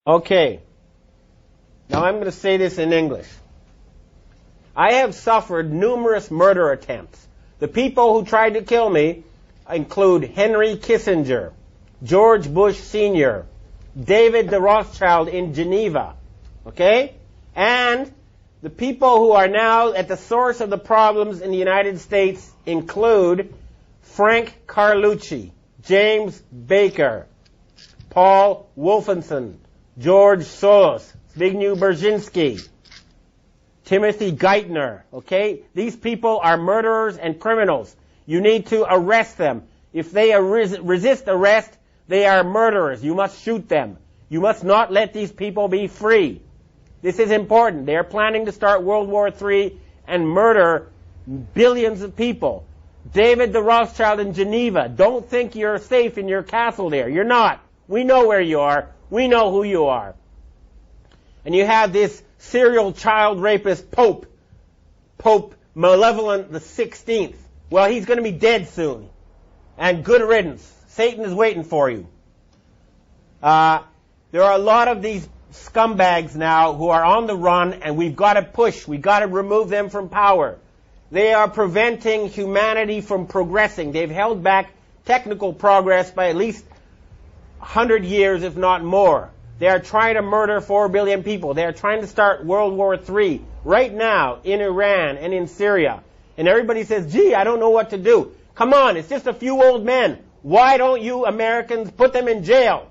Okay. Now I'm going to say this in English. I have suffered numerous murder attempts. The people who tried to kill me include Henry Kissinger, George Bush Sr., David the Rothschild in Geneva, okay? And the people who are now at the source of the problems in the United States include Frank Carlucci, James Baker, Paul Wolfenson, George Soros, Zbigniew Brzezinski, Timothy Geithner, okay? These people are murderers and criminals. You need to arrest them. If they resist arrest, they are murderers. You must shoot them. You must not let these people be free. This is important. They are planning to start World War III and murder billions of people. David the Rothschild in Geneva, don't think you're safe in your castle there. You're not. We know where you are. We know who you are. And you have this serial child rapist Pope Malevolent the 16th. Well, he's going to be dead soon. And good riddance. Satan is waiting for you. There are a lot of these scumbags now who are on the run, and we've got to push. We've got to remove them from power. They are preventing humanity from progressing. They've held back technical progress by at least 100 years, if not more. They are trying to murder 4 billion people. They are trying to start World War III right now in Iran and in Syria. And everybody says, gee, I don't know what to do. Come on, it's just a few old men. Why don't you Americans put them in jail?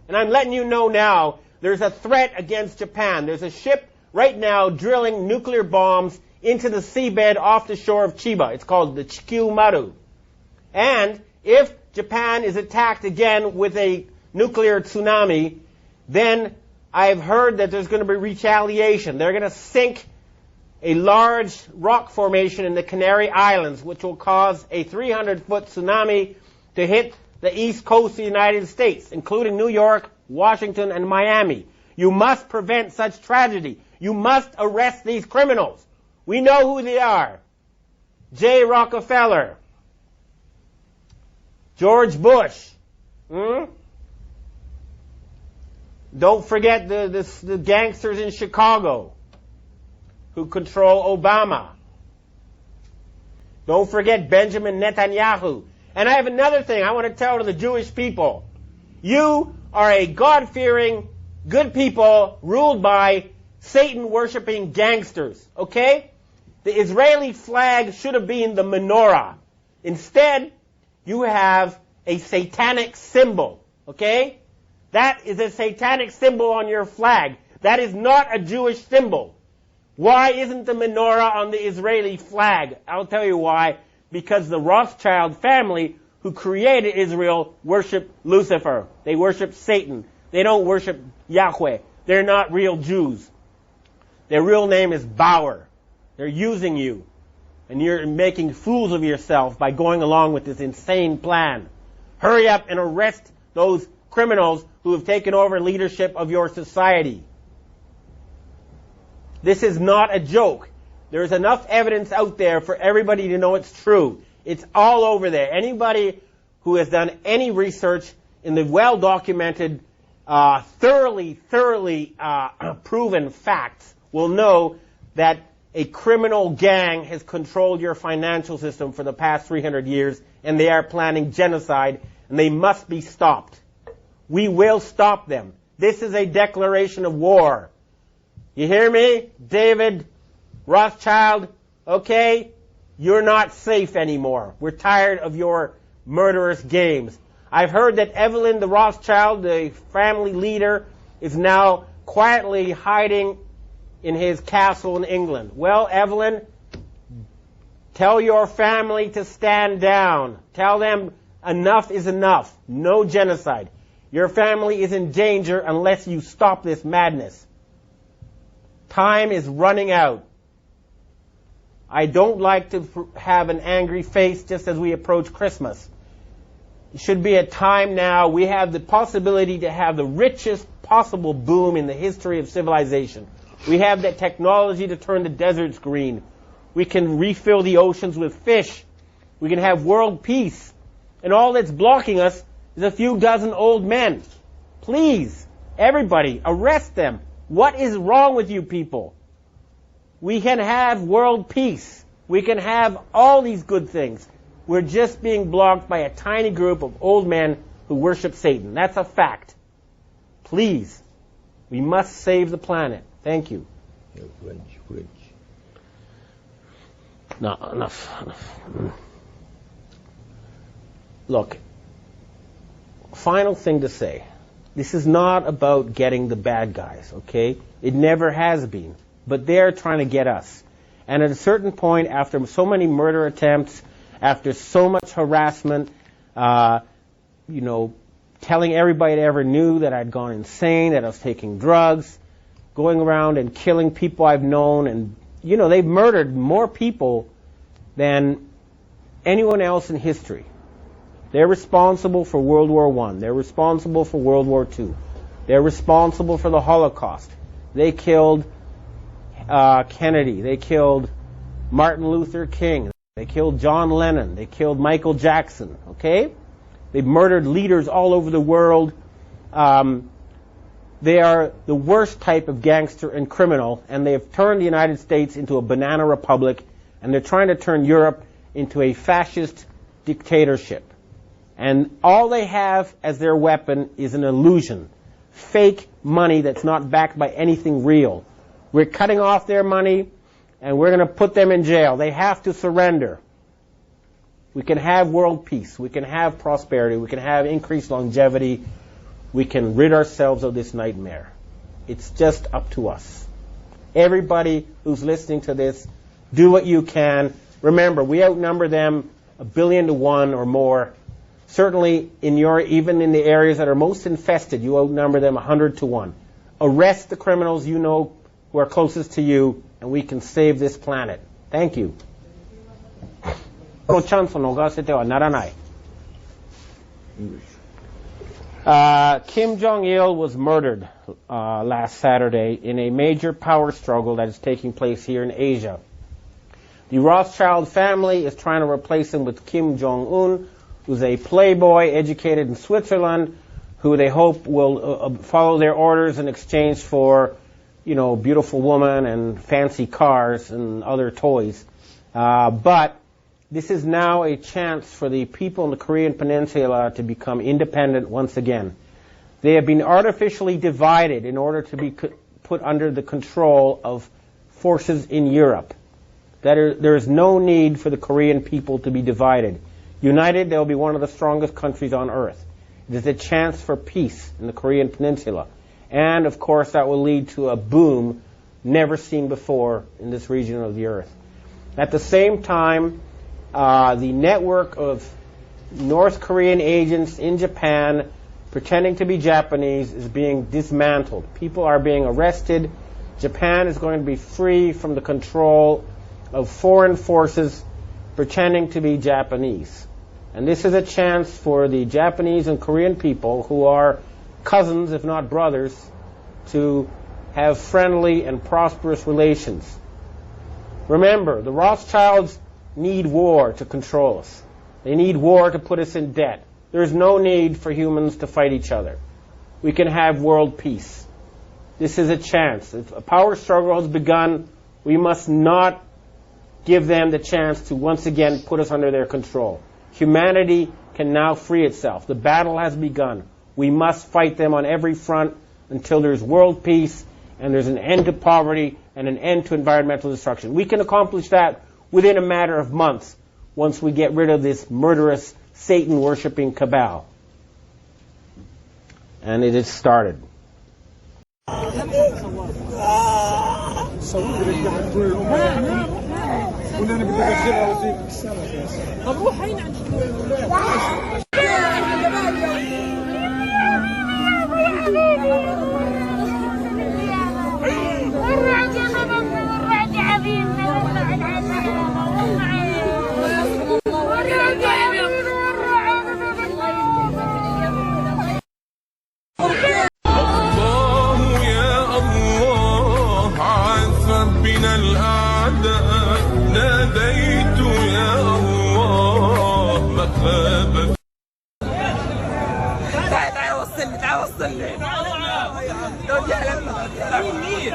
And I'm letting you know now, there's a threat against Japan. There's a ship right now drilling nuclear bombs into the seabed off the shore of Chiba. It's called the Chikyu Maru. And if Japan is attacked again with a nuclear tsunami, then I've heard that there's going to be retaliation. They're going to sink a large rock formation in the Canary Islands, which will cause a 300-foot tsunami to hit the east coast of the United States, including New York, Washington, and Miami. You must prevent such tragedy. You must arrest these criminals. We know who they are. J. Rockefeller, George Bush. Don't forget the gangsters in Chicago who control Obama. Don't forget Benjamin Netanyahu. And I have another thing I want to tell to the Jewish people. You are a God-fearing, good people ruled by Satan-worshipping gangsters, okay? The Israeli flag should have been the menorah. Instead, you have a satanic symbol, okay? That is a satanic symbol on your flag. That is not a Jewish symbol. Why isn't the menorah on the Israeli flag? I'll tell you why. Because the Rothschild family who created Israel worship Lucifer. They worship Satan. They don't worship Yahweh. They're not real Jews. Their real name is Bauer. They're using you. And you're making fools of yourself by going along with this insane plan. Hurry up and arrest those criminals who have taken over leadership of your society. This is not a joke. There's enough evidence out there for everybody to know it's true. It's all over there. Anybody who has done any research in the well-documented, thoroughly proven facts will know that a criminal gang has controlled your financial system for the past 300 years, and they are planning genocide, and they must be stopped. We will stop them. This is a declaration of war. You hear me? David Rothschild, okay? You're not safe anymore. We're tired of your murderous games. I've heard that Evelyn the Rothschild, the family leader, is now quietly hiding in his castle in England. Well, Evelyn, tell your family to stand down. Tell them enough is enough. No genocide. Your family is in danger unless you stop this madness. Time is running out. I don't like to have an angry face just as we approach Christmas. It should be a time now. We have the possibility to have the richest possible boom in the history of civilization. We have the technology to turn the deserts green. We can refill the oceans with fish. We can have world peace. And all that's blocking us is a few dozen old men. Please, Everybody, arrest them. What is wrong with you people? We can have world peace. We can have all these good things. We're just being blocked by a tiny group of old men who worship Satan. That's a fact. Please, we must save the planet. Thank you. No, enough. Look, final thing to say. This is not about getting the bad guys, okay? It never has been. But they're trying to get us. And at a certain point, after so many murder attempts, after so much harassment, telling everybody that ever knew that I'd gone insane, that I was taking drugs, going around and killing people I've known, and, they've murdered more people than anyone else in history. They're responsible for World War I. They're responsible for World War II. They're responsible for the Holocaust. They killed Kennedy. They killed Martin Luther King. They killed John Lennon. They killed Michael Jackson. Okay? They've murdered leaders all over the world. They are the worst type of gangster and criminal, and they have turned the United States into a banana republic, and they're trying to turn Europe into a fascist dictatorship. And all they have as their weapon is an illusion. Fake money that's not backed by anything real. We're cutting off their money, and we're going to put them in jail. They have to surrender. We can have world peace. We can have prosperity. We can have increased longevity. We can rid ourselves of this nightmare. It's just up to us. Everybody who's listening to this, do what you can. Remember, we outnumber them 1 billion to 1 or more. Certainly, even in the areas that are most infested, you outnumber them 100 to 1. Arrest the criminals you know who are closest to you, and we can save this planet. Thank you. Kim Jong-il was murdered last Saturday in a major power struggle that is taking place here in Asia. The Rothschild family is trying to replace him with Kim Jong-un, who's a playboy educated in Switzerland, who they hope will follow their orders in exchange for, beautiful women and fancy cars and other toys. But this is now a chance for the people in the Korean Peninsula to become independent once again. They have been artificially divided in order to be put under the control of forces in Europe. There is no need for the Korean people to be divided. United, they'll be one of the strongest countries on earth. It is a chance for peace in the Korean Peninsula. And, of course, that will lead to a boom never seen before in this region of the earth. At the same time, the network of North Korean agents in Japan pretending to be Japanese is being dismantled. People are being arrested. Japan is going to be free from the control of foreign forces pretending to be Japanese. And this is a chance for the Japanese and Korean people, who are cousins, if not brothers, to have friendly and prosperous relations. Remember, the Rothschilds need war to control us. They need war to put us in debt. There's no need for humans to fight each other. We can have world peace. This is a chance. If a power struggle has begun, we must not give them the chance to once again put us under their control. Humanity can now free itself. The battle has begun. We must fight them on every front until there's world peace and there's an end to poverty and an end to environmental destruction. We can accomplish that within a matter of months once we get rid of this murderous, Satan-worshipping cabal. And it has started. تعال وصلني مين؟